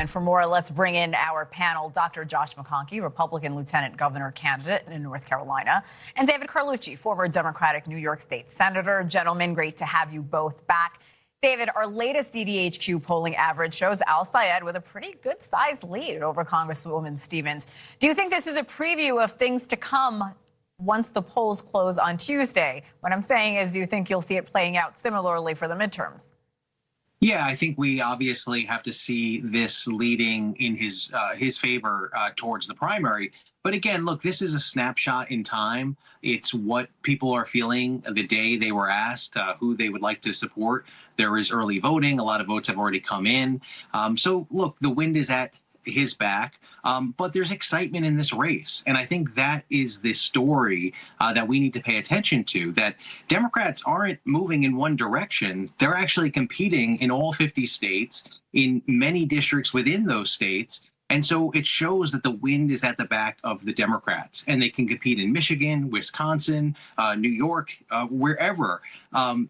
And for more, let's bring in our panel, Dr. Josh McConkey, Republican Lieutenant Governor candidate in North Carolina, and David Carlucci, former Democratic New York State Senator. Gentlemen, great to have you both back. David, our latest DDHQ polling average shows El-Sayed with a pretty good-sized lead over Congresswoman Stevens. Do you think this is a preview of things to come once the polls close on Tuesday? What I'm saying is, do you think you'll see it playing out similarly for the midterms? Yeah, I think we obviously have to see this leading in his favor towards the primary. But again, look, this is a snapshot in time. It's what people are feeling the day they were asked who they would like to support. There is early voting. A lot of votes have already come in. So, look, the wind is at his back, but there's excitement in this race. And I think that is the story that we need to pay attention to, that Democrats aren't moving in one direction. They're actually competing in all 50 states, in many districts within those states. And so it shows that the wind is at the back of the Democrats, and they can compete in Michigan, Wisconsin, New York, wherever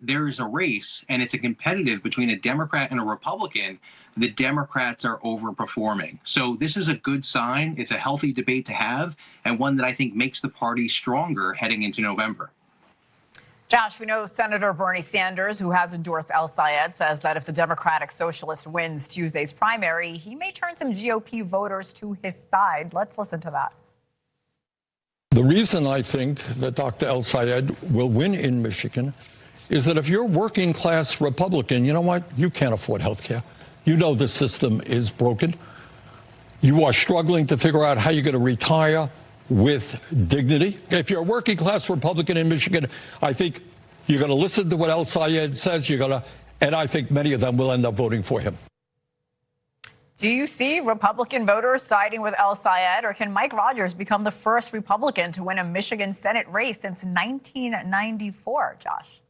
there is a race, and it's a competitive between a Democrat and a Republican. The Democrats are overperforming. So this is a good sign. It's a healthy debate to have, and one that I think makes the party stronger heading into November. Josh, we know Senator Bernie Sanders, who has endorsed El-Sayed, says that if the Democratic Socialist wins Tuesday's primary, he may turn some GOP voters to his side. Let's listen to that. The reason I think that Dr. El-Sayed will win in Michigan is that if you're a working class Republican, you know what? You can't afford health care. You know the system is broken. You are struggling to figure out how you're going to retire with dignity. If you're a working class Republican in Michigan, I think you're going to listen to what El-Sayed says. And I think many of them will end up voting for him. Do you see Republican voters siding with El-Sayed, or can Mike Rogers become the first Republican to win a Michigan Senate race since 1994, Josh?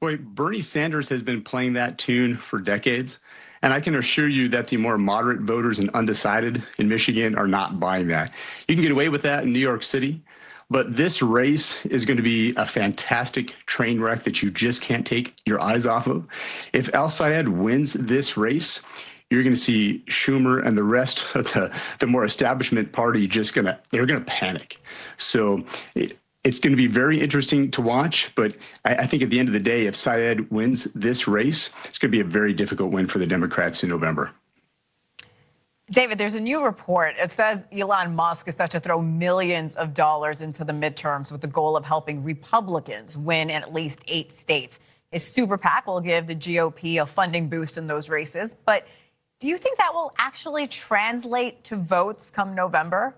Boy, Bernie Sanders has been playing that tune for decades. And I can assure you that the more moderate voters and undecided in Michigan are not buying that. You can get away with that in New York City, but this race is going to be a fantastic train wreck that you just can't take your eyes off of. If El-Sayed wins this race, you're going to see Schumer and the rest of the more establishment party they're going to panic. So it's going to be very interesting to watch, but I think at the end of the day, if Sayed wins this race, it's going to be a very difficult win for the Democrats in November. David, there's a new report. It says Elon Musk is set to throw millions of dollars into the midterms with the goal of helping Republicans win in at least 8 states. His super PAC will give the GOP a funding boost in those races. But do you think that will actually translate to votes come November?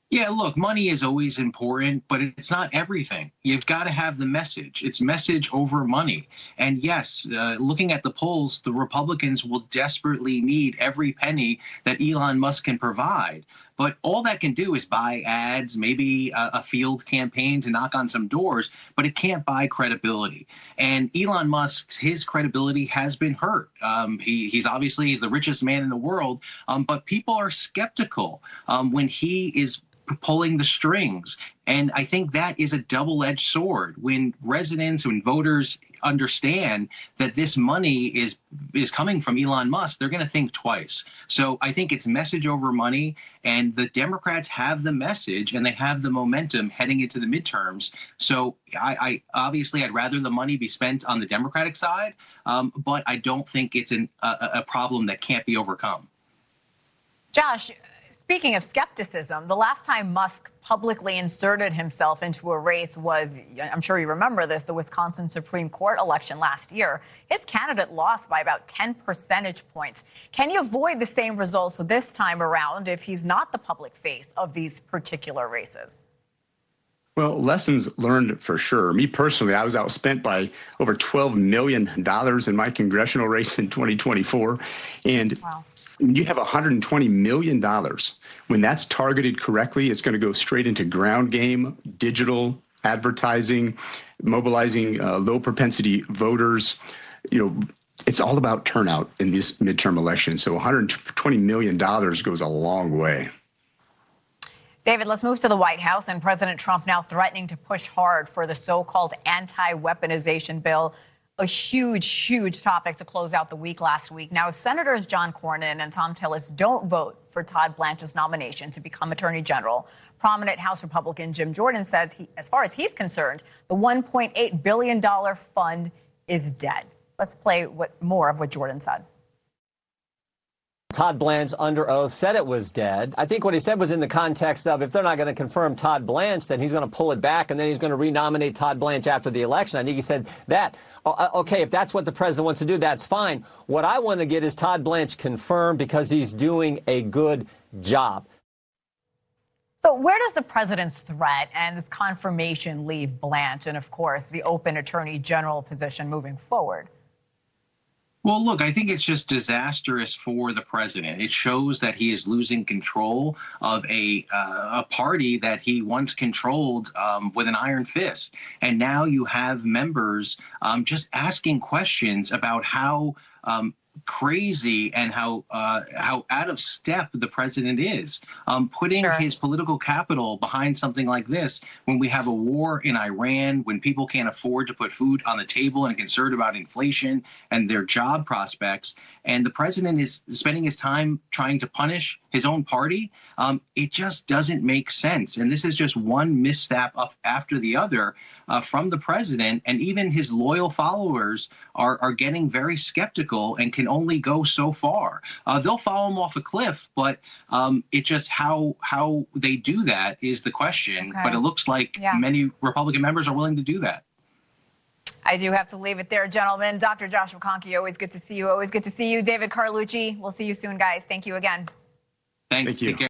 Yeah, look, money is always important, but it's not everything. You've got to have the message. It's message over money. And yes, looking at the polls, the Republicans will desperately need every penny that Elon Musk can provide. But all that can do is buy ads, maybe a field campaign to knock on some doors, but it can't buy credibility. And Elon Musk, his credibility has been hurt. He's the richest man in the world, but people are skeptical when he is pulling the strings. And I think that is a double-edged sword. When residents and voters understand that this money is coming from Elon Musk, they're going to think twice. So I think it's message over money, and the Democrats have the message and they have the momentum heading into the midterms. So I obviously I'd rather the money be spent on the Democratic side, but I don't think it's a problem that can't be overcome. Josh, speaking of skepticism, the last time Musk publicly inserted himself into a race was, I'm sure you remember this, the Wisconsin Supreme Court election last year. His candidate lost by about 10 percentage points. Can you avoid the same results this time around if he's not the public face of these particular races? Well, lessons learned for sure. Me personally, I was outspent by over $12 million in my congressional race in 2024. And wow. When you have $120 million, when that's targeted correctly, it's going to go straight into ground game, digital advertising, mobilizing low propensity voters. It's all about turnout in these midterm elections. So $120 million goes a long way. David, let's move to the White House, and President Trump now threatening to push hard for the so-called anti-weaponization bill. A huge, huge topic to close out the week last week. Now, if Senators John Cornyn and Tom Tillis don't vote for Todd Blanche's nomination to become Attorney General, prominent House Republican Jim Jordan says, as far as he's concerned, the $1.8 billion fund is dead. Let's play more of what Jordan said. Todd Blanche, under oath, said it was dead. I think what he said was in the context of if they're not going to confirm Todd Blanche, then he's going to pull it back, and then he's going to renominate Todd Blanche after the election. I think he said that. Okay, if that's what the president wants to do, that's fine. What I want to get is Todd Blanche confirmed because he's doing a good job. So where does the president's threat and this confirmation leave Blanche and, of course, the open Attorney General position moving forward? Well, look, I think it's just disastrous for the president. It shows that he is losing control of a party that he once controlled with an iron fist. And now you have members just asking questions about how crazy and how out of step the president is, putting his political capital behind something like this when we have a war in Iran, when people can't afford to put food on the table and are concerned about inflation and their job prospects. And the president is spending his time trying to punish his own party. It just doesn't make sense. And this is just one misstep after the other from the president. And even his loyal followers are getting very skeptical and can only go so far. They'll follow him off a cliff, but it just how they do that is the question. Okay. But it looks like many Republican members are willing to do that. I do have to leave it there, gentlemen. Dr. Josh McConkey, always good to see you. Always good to see you. David Carlucci, we'll see you soon, guys. Thank you again. Thanks. Take care.